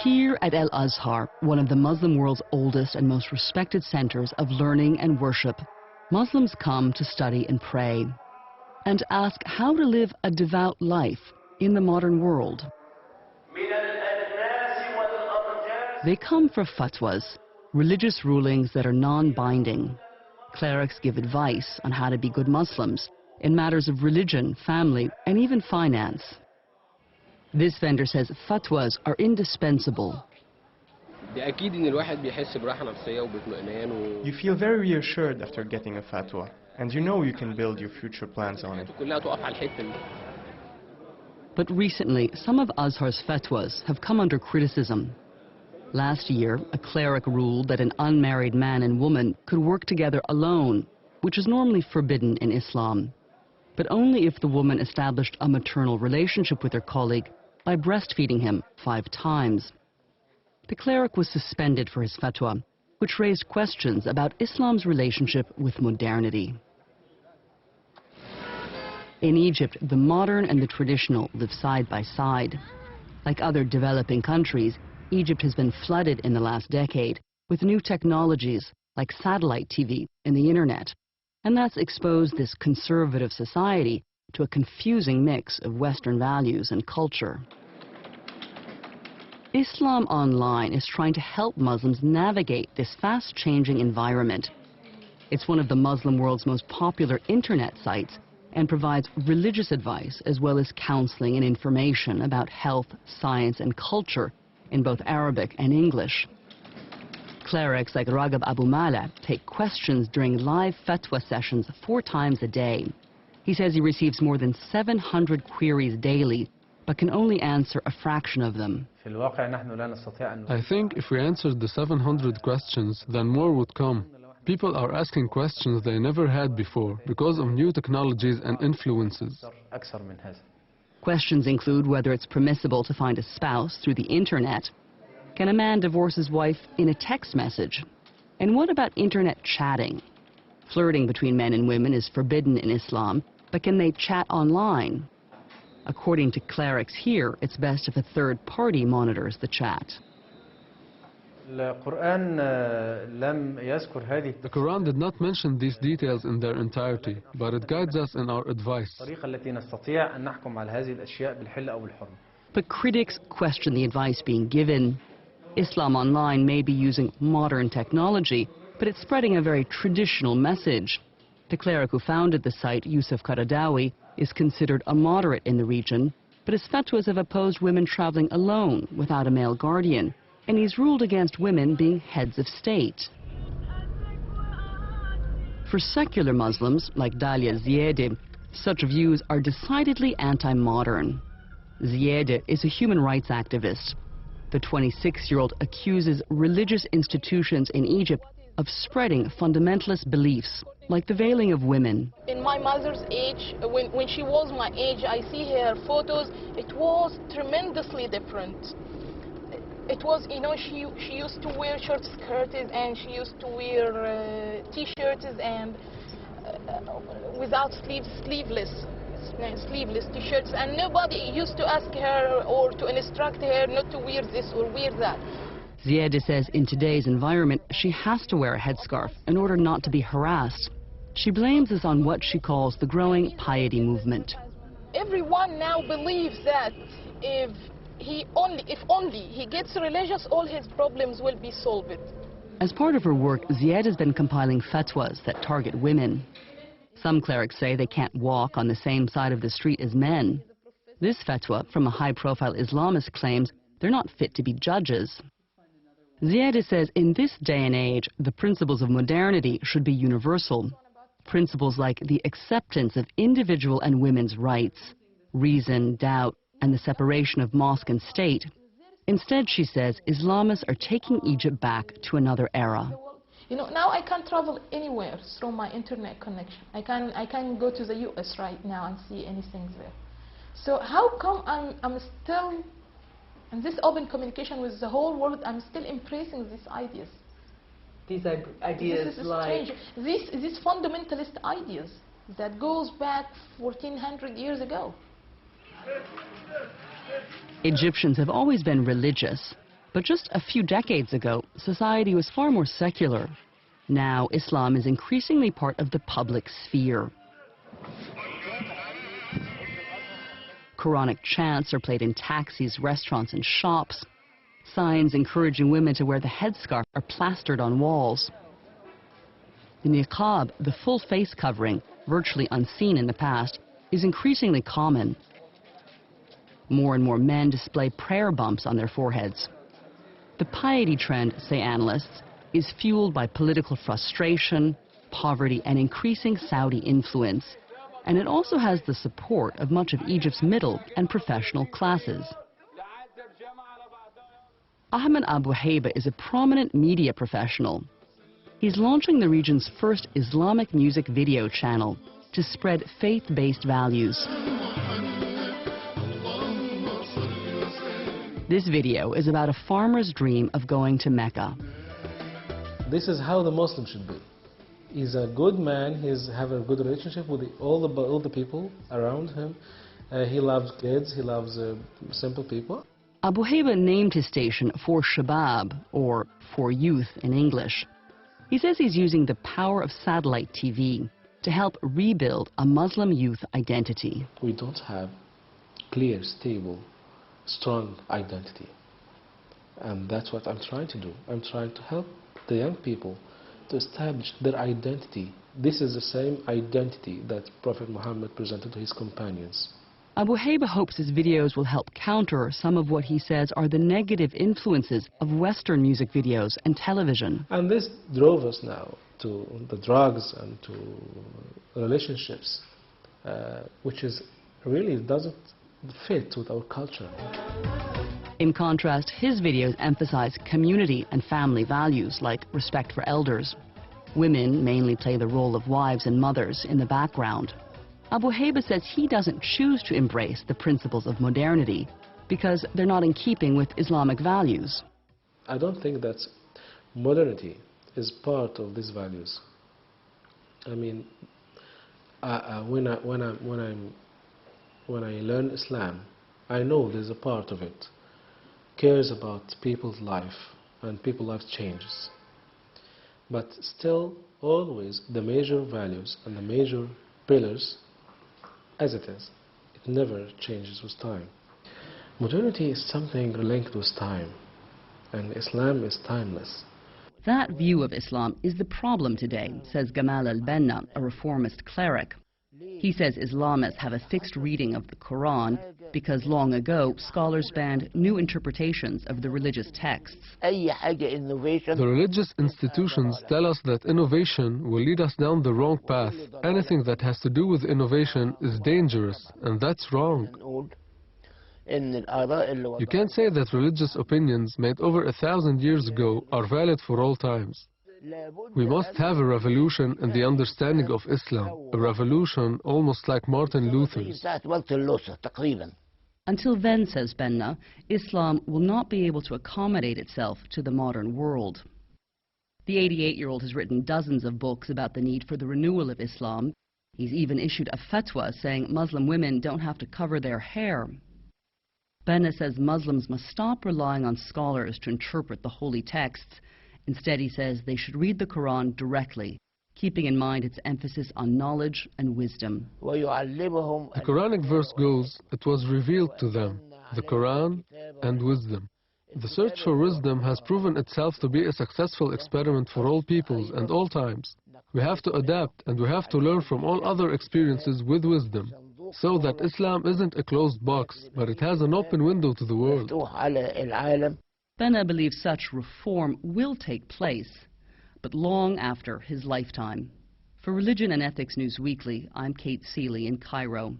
Here at Al Azhar, one of the Muslim world's oldest and most respected centers of learning and worship, Muslims come to study and pray and ask how to live a devout life in the modern world. They come for fatwas, religious rulings that are non-binding. Clerics give advice on how to be good Muslims in matters of religion, family, and even finance. This vendor says fatwas are indispensable. You feel very reassured after getting a fatwa, and you know you can build your future plans on it. But recently, some of Azhar's fatwas have come under criticism. Last year, a cleric ruled that an unmarried man and woman could work together alone, which is normally forbidden in Islam, but only if the woman established a maternal relationship with her colleague by breastfeeding him 5 times. The cleric was suspended for his fatwa, which raised questions about Islam's relationship with modernity. In Egypt, the modern and the traditional live side by side. Like other developing countries, Egypt has been flooded in the last decade with new technologies like satellite TV and the internet, and that's exposed this conservative society to a confusing mix of Western values and culture. Islam Online is trying to help Muslims navigate this fast-changing environment. It's one of the Muslim world's most popular internet sites and provides religious advice as well as counseling and information about health, science, and culture in both Arabic and English. Clerics like Ragab Abu Mala take questions during live fatwa sessions 4 times a day. He says he receives more than 700 queries daily, but can only answer a fraction of them. I think if we answered the 700 questions, then more would come. People are asking questions they never had before because of new technologies and influences. Questions include whether it's permissible to find a spouse through the internet. Can a man divorce his wife in a text message? And what about internet chatting? Flirting between men and women is forbidden in Islam, but can they chat online? According to clerics here, it's best if a third party monitors the chat. The Quran did not mention these details in their entirety, but it guides us in our advice. But critics question the advice being given. Islam Online may be using modern technology, but it's spreading a very traditional message. The cleric who founded the site, Yusuf Qaradawi, is considered a moderate in the region, but his fatwas have opposed women traveling alone without a male guardian, and he's ruled against women being heads of state. For secular Muslims, like Dalia Ziede, such views are decidedly anti-modern. Ziede is a human rights activist. The 26-year-old accuses religious institutions in Egypt of spreading fundamentalist beliefs, like the veiling of women. In my mother's age, when she was my age, I see her photos, it was tremendously different. It was, you know, she used to wear short skirts and she used to wear t-shirts and without sleeveless t-shirts, and nobody used to ask her or to instruct her not to wear this or wear that. Ziede says in today's environment, she has to wear a headscarf in order not to be harassed. She blames this on what she calls the growing piety movement. Everyone now believes that if only he gets religious, all his problems will be solved. As part of her work, Ziede has been compiling fatwas that target women. Some clerics say they can't walk on the same side of the street as men. This fatwa from a high-profile Islamist claims they're not fit to be judges. Ziede says in this day and age, the principles of modernity should be universal. Principles like the acceptance of individual and women's rights, reason, doubt, and the separation of mosque and state. Instead, she says, Islamists are taking Egypt back to another era. You know, now I can travel anywhere through my internet connection. I can go to the US right now and see anything there. So how come I'm still in this open communication with the whole world, I'm still embracing these ideas? These ideas this is like... strange. These fundamentalist ideas that goes back 1400 years ago. Egyptians have always been religious, But just a few decades ago, society was far more secular. Now, Islam is increasingly part of the public sphere. Quranic chants are played in taxis, restaurants, and shops. Signs encouraging women to wear the headscarf are plastered on walls. The niqab, the full face covering, virtually unseen in the past, is increasingly common. More and more men display prayer bumps on their foreheads. The piety trend, say analysts, is fueled by political frustration, poverty, and increasing Saudi influence. And it also has the support of much of Egypt's middle and professional classes. Ahmed Abu Haiba is a prominent media professional. He's launching the region's first Islamic music video channel to spread faith-based values. This video is about a farmer's dream of going to Mecca. This is how the Muslim should be. He's a good man, he's having a good relationship with all the people around him. He loves kids, he loves simple people. Abu Haiba named his station For Shabab, or For Youth in English. He says he's using the power of satellite TV to help rebuild a Muslim youth identity. We don't have clear, stable, strong identity. And that's what I'm trying to do. I'm trying to help the young people to establish their identity. This is the same identity that Prophet Muhammad presented to his companions. Abu Haiba hopes his videos will help counter some of what he says are the negative influences of Western music videos and television. And this drove us now to the drugs and to relationships, which is really doesn't fit with our culture. In contrast, his videos emphasize community and family values like respect for elders. Women mainly play the role of wives and mothers in the background. Abu Haiba says he doesn't choose to embrace the principles of modernity because they're not in keeping with Islamic values. I don't think that modernity is part of these values. I mean, when I learn Islam, I know there's a part of it cares about people's life and people's life changes. But still, always the major values and the major pillars as it is. It never changes with time. Modernity is something linked with time, and Islam is timeless. That view of Islam is the problem today, says Gamal al-Banna, a reformist cleric. He says Islamists have a fixed reading of the Quran because long ago scholars banned new interpretations of the religious texts. The religious institutions tell us that innovation will lead us down the wrong path. Anything that has to do with innovation is dangerous, and that's wrong. You can't say that religious opinions made over 1,000 years ago are valid for all times. We must have a revolution in the understanding of Islam, a revolution almost like Martin Luther's. Until then, says Benna, Islam will not be able to accommodate itself to the modern world. The 88-year-old has written dozens of books about the need for the renewal of Islam. He's even issued a fatwa saying Muslim women don't have to cover their hair. Benna says Muslims must stop relying on scholars to interpret the holy texts. Instead, he says they should read the Quran directly, keeping in mind its emphasis on knowledge and wisdom. The Quranic verse goes, "It was revealed to them, the Quran and wisdom." The search for wisdom has proven itself to be a successful experiment for all peoples and all times. We have to adapt and we have to learn from all other experiences with wisdom, so that Islam isn't a closed box, but it has an open window to the world. Benna believes such reform will take place, but long after his lifetime. For Religion and Ethics News Weekly, I'm Kate Seeley in Cairo.